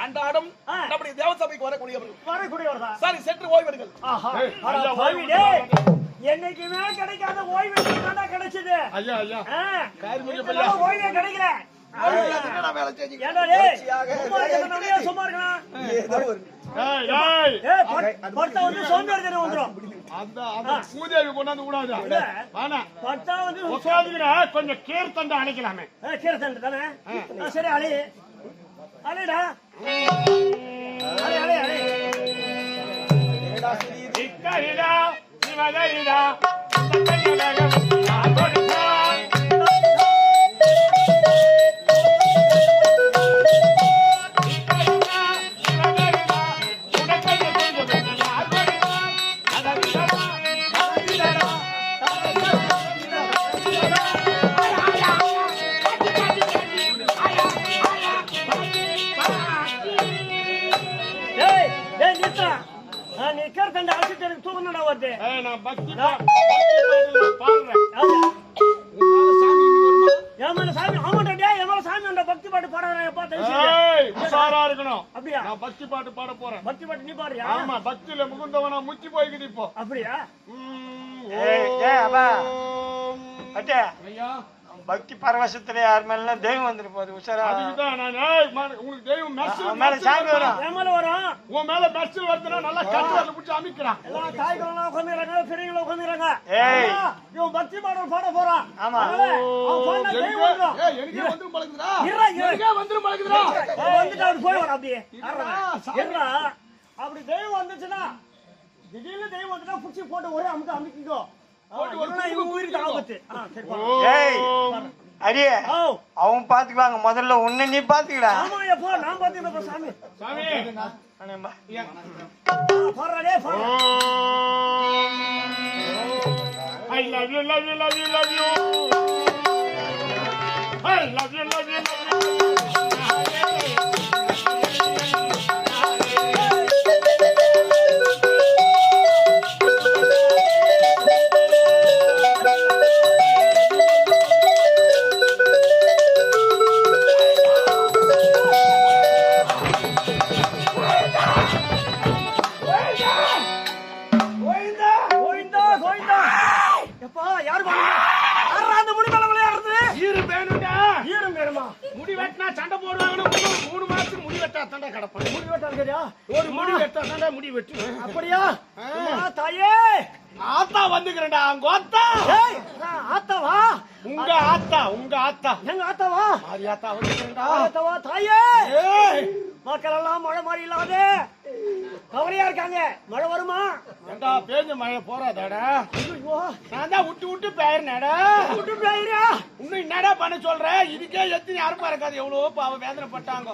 அன்றாடம் நம்முடைய தேவசபைக்கு வரக்கூடியவர்கள் சரி சென்று ஓய்வெடுங்கள். என்னைக்குமே கிடைக்காத ஓய்வு கிடைச்சது. ஐயா ஐயா ஓய்வே கிடைக்கல. சும்மா இருக்கலாம். கொஞ்சம் கீர்த்தண்டை அணைக்கலாமே. கீர்த்தண்டை தானே? சரி அழி அழிடா அழி அழி அழி பக்தி பாட்டு பாட போறேன். பக்தி பாட்டு நீ பாடுறியா? ஆமா, பக்தியில முகுந்தவனா முச்சி போய்க்குது இப்போ. அப்படியா? பக்தி பரவசத்துல யார் மேல தெய்வம் வந்துட்டு போகுது. உஷாரா உங்களுக்கு தெய்வம் மேல சாமி வரும். உன் மேல மெர்சல் வருதுன்னா நல்லா கட்டுவார்ல புடிச்சு அமைக்கிறான். தாய்களெல்லாம் உட்காந்துறாங்க, பெரியவங்க உட்காந்துறாங்க. இவன் பக்தி பாடல் பாட போறான். ஆமா, எனக்கு வந்து பழகுதுடா. வந்துட்டு அவர் போய் வர அப்படியே அப்படி தெய்வம் வந்துச்சுன்னா திடீர்னு தெய்வம் வந்துட்டா புடிச்சு போட்டு ஒரே அமைக்கிக்கோ. அவன் பாத்துக்குவாங்க. முதல்ல உன்னை நீ பாத்துக்கடா. நான் பாத்துக்கிறேன் சாமி. I love you, love you, love you, love you. I love you, love you, love you. அப்படியா? தாயே ஆத்தா வந்துக்கிறேன்டா. அங்க ஆத்தா ஆத்தாவா? உங்க ஆத்தா, உங்க ஆத்தா. எங்க ஆத்தாவா? ஆத்தா வந்துக்கிறேன்டா. ஆத்தாவா? தாயே மக்கள் எல்லாம் மழை மாதிரி இல்லாத கவலையா இருக்காங்க. மழை வருமா? ஏண்டா பேஞ்ச மழை போறாதாடா? நான் தான் விட்டு விட்டு பெயர்னடா. விட்டு பெயரா? இன்னும் என்னடா பண்ண சொல்ற? இதுக்கே எத்தனை யாருப்பா இருக்காது. எவ்வளவோ பாவம் வேதனைப்பட்டாங்க.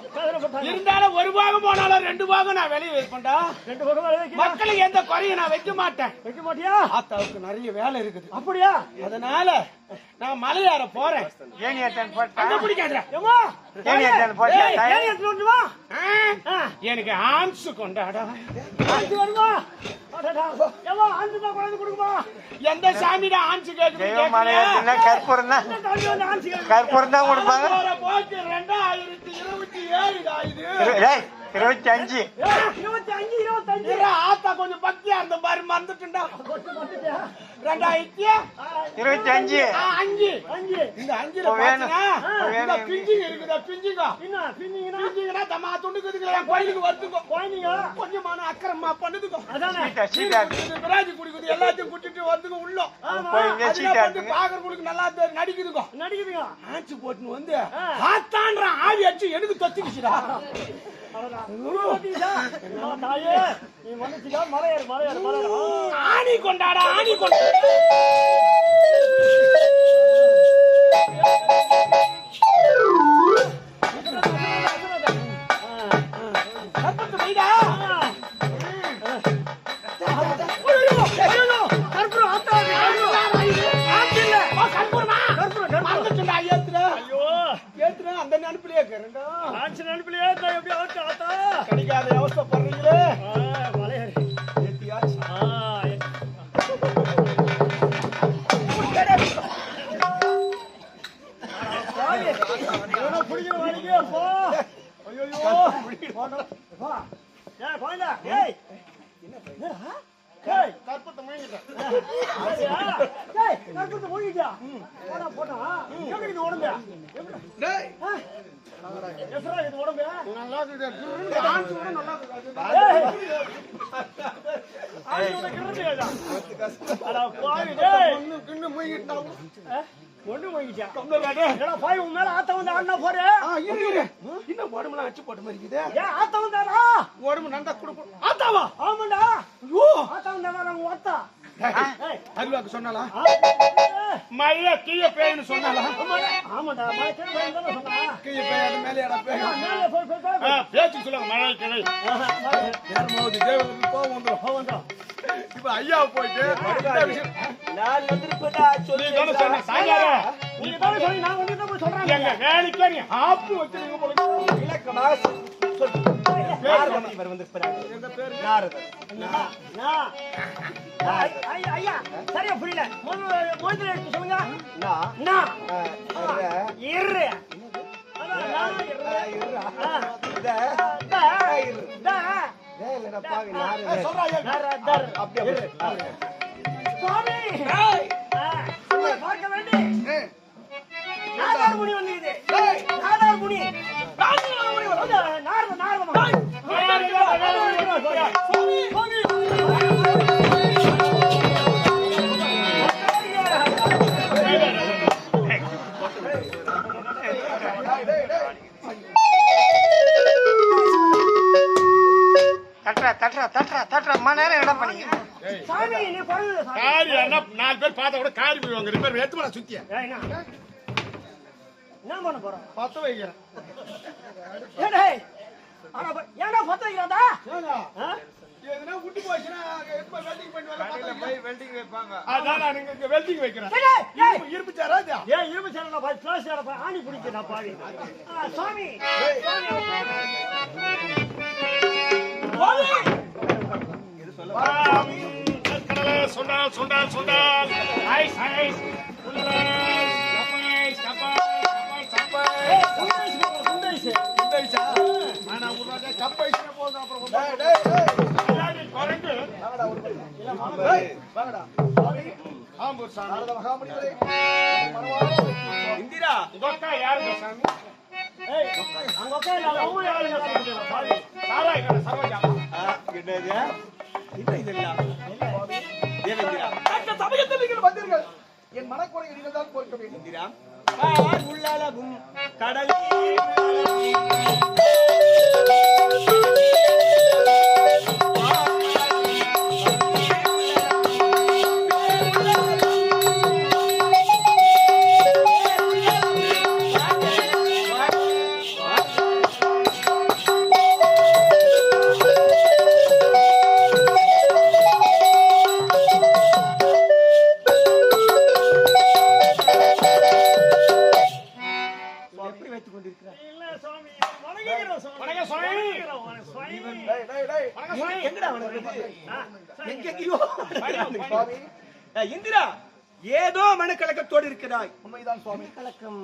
இருந்தாலும் ஒரு பாகம் போனாலும் 2 பாகம் நான் வெளியே வைப்பேன்டா. 2 பாகம் மக்களுக்கு எந்த குறையும் நான் வைக்க மாட்டேன். வைக்க மாட்டியா? ஆத்தாவுக்கு நிறைய வேலை இருக்குது. அப்படியா? அதனால நான் மலையாற போறேன். எனக்கு ஆன்ஸ் கொண்டாடா. எந்த சாமிடா ஆன்ஸ் கேக்குது? கற்பூரம் தான் கொடுப்பாங்க. 2027 ஆத்தா கொஞ்சம் பக்தியா இருந்த பாரு, மறந்துட்டுண்டா. 2025 இந்த 5 பிஞ்சிங் இருக்குதா? பிஞ்சிங்கா தம்மா துண்டுக்குதுங்களா? கோயிலுக்கு வருதுங்க. கொஞ்சமான அக்கறமா பண்ணுதுங்க. விராஜி குடிக்குது. எல்லாத்தையும் குடிச்சிட்டு வந்துங்க உள்ள பாக்குறவங்களுக்கு நல்லா நடிக்குதுங்க. ஆச்சு போட்டுன்னு வந்து ஆத்தான்ற ஆவி அடிச்சு எனக்கு தொத்திக்குச்சுடா. ஆணி கொண்டாடா, ஆணி கொண்டாடா. அந்த நினைப்பிலேயே கிடைக்காத அவஸ்தை பண்றீங்களே. குழந்தை ஏய் என்னடா ஏய் கற்பத்தை முயங்கிட்டேன். ஏய் கற்பத்தை மூடிட்டா போடா போடா எப்படி இது உடம்பு டேய் எஸ்ரா இது உடம்பு நல்லா இருக்குது. ஆன்ஸ் கூட நல்லா இருக்குது. ஏய் ஆளோட கிரண்டேடா அட பாவி டேய் கிண்ணு முயங்கிட்டான். ஒண்ணு வாங்கிட்டா என்னடா பாய் உன் மேல ஆத்த வந்து ஆடுனா போறே இரு. இன்னும் உடம்புலாம் அச்சு போட்ட மாதிரி இருக்குது. ஏன் ஆத்த வந்தாரா உடம்பு நந்தா குடுக்கும். ஆத்தாவா ஆமாண்டா ஐயோ ஆத்த வந்தாரா நாங்க ஓத்தா ஏய் அருவாக்கு சொன்னாலா? ஏய் மழைய கீழே பேய்னு சொன்னாலா? ஆமாடா மச்சான் வேற என்ன சொன்னா கீழே பேய் அது மேலே எடா பேய். மேல போய் பேச்சு சொல்லுங்க மழை கிளை. ஏர்மாவது தேவனுக்கு கோவம் வந்துரும். இப்ப ஐயா போயிட்டு நான் வந்திருப்பதா சொல்லி தானே சொன்னேன் சாயங்கால. நீ தான சொல்லி நான் வந்து தான் போய் சொல்றேன் எங்க வேலைக்கே நீ ஆப்பு வச்சிருக்க போல. இலக்கணா சொல்லு நாரதன் இவர் வந்திருப்பாரு எங்க பேரு நாரதன் ஐயா சரியா புரியல மொழில எடுத்து சொல்லுங்க இரு பார்க்க வேண்டி நாடார் முனி வந்து நாடார் முனி தட்டுறா மணி நேரம் என்ன பண்ணீங்க? சாமி நீ பொறுங்க காரி என்ன 4 பேர் பார்த்தா கூட காரி போடுவாங்க. 2 பேர் எடுத்து சுத்திய என்ன பண்ண போறோம் பத்த வைக்கிறேன். ஏன்னா பத்த வைக்கிறாண்டா எதுனா விட்டு போச்சுன்னா எப்ப வெல்டிங் பண்ணுவாங்க. வெல்டிங் வைப்பாங்க. அதான் நான் இங்க வெல்டிங் வைக்கிறேன். இருப்பு சாராஜா ஏன் இரும்பு சேனல பாய் பிளாஸ் சேனல பாய் ஆணி பிடிக்க நான் பாவி சாமி சொன்னால் சொன்னால் சொன்னால் ஐஸ் ஐஸ் இந்திரா யாரு சாமி? அங்க உட்கார்ந்து அவங்க யாருங்க பாவி சாராய் கடை சரோஜா. அந்த சமயத்தில் நீங்கள் வந்தீர்கள். என் மனக்குறையை நீங்கள் தான் பொறுக்க வேண்டும். இந்திரா உள்ளளவும் கடலே இந்திரா ஏதோ மனக்கலக்கத்தோடு இருக்கிறாய். உண்மைதான் சுவாமி. கலக்கம்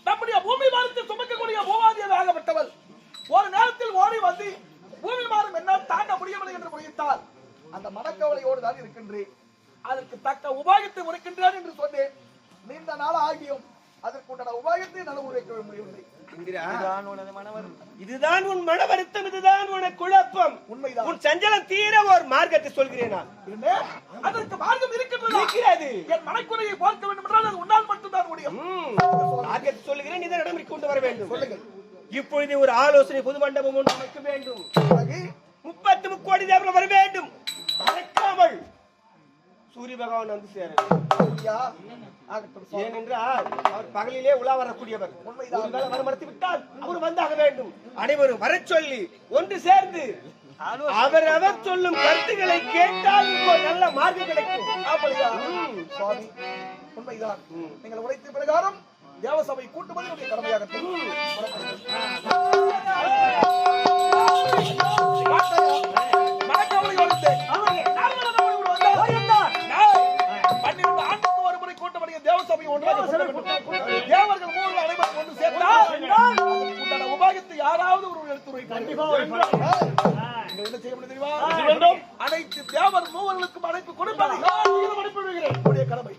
நம்முடைய பூமி வாரத்தை சுமக்கக்கூடிய பூவாதியாகப்பட்டவள் ஒரு நேரத்தில் ஓடி வந்து பூமி மாறும் என்னால் தாண்ட முடியவில்லை என்று முடித்தால் அந்த மனக்கவலையோடு தான் இருக்கின்றேன். அதற்கு தக்க உபாயத்தை உரைக்கின்றான் என்று சொன்னேன். நீண்ட நாள் ஆகியும் அதற்குண்டான உபாயத்தை நான் உரைக்க முடியவில்லை. இதுதான் உன் மன வருத்தம், இதுதான் உனக்கு குழப்பம். உண்மைதான். உன் சஞ்சலம் தீர ஒரு மார்க்கத்தை சொல்கிறேன் நான். அதற்கு மார்க்கம் இருக்கிறது. என் மனக்குறையை பார்க்க வேண்டும் என்றால் அது உன்னால் மட்டும்தான் முடியும். மார்க்கத்தை சொல்லுகிறேன், நீ தான் நடைமுறைக்கு கொண்டு வர வேண்டும். சொல்லுங்கள். இப்பொழுது ஒரு ஆலோசனை பொது மண்டபம் ஒன்று அமைக்க வேண்டும். 33 கோடி தேவர்கள் வர வேண்டும். மறக்காமல் சூரிய பகவான் வந்து சேர ஏனென்றால் அவர் பகலிலே உலா வரக்கூடியவர். வர மறுத்து விட்டால் அவர் வந்தாக வேண்டும். அனைவரும் வர சொல்லி ஒன்று சேர்ந்து அவர் சொல்லும் கருத்துக்களை கேட்டால் ஒரு நல்ல மார்க்கம் கிடைக்கும். உண்மைதான். நீங்கள் உரைத்த பிரகாரம் தேவசபை கூட்டுவது நம்முடைய கடமையாகட்டும். உபாயத்தை யாராவது ஒரு எடுத்துரை என்ன செய்ய முடியும் தெரியுமா? அனைத்து தேவர் மூவர்களுக்கும் அழைப்பு கொடுப்பது அழைப்பு விடுகிறேன். என்னுடைய கடமை.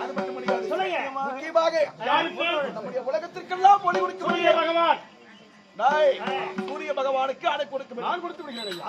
அது மட்டும் முடியாது. முக்கியமாக நம்முடைய உலகத்திற்கெல்லாம் ஒளி கொடுக்க பகவான் சூரிய பகவானுக்கு அழைப்பு கொடுக்க நான் கொடுத்து விடுகிறேன்.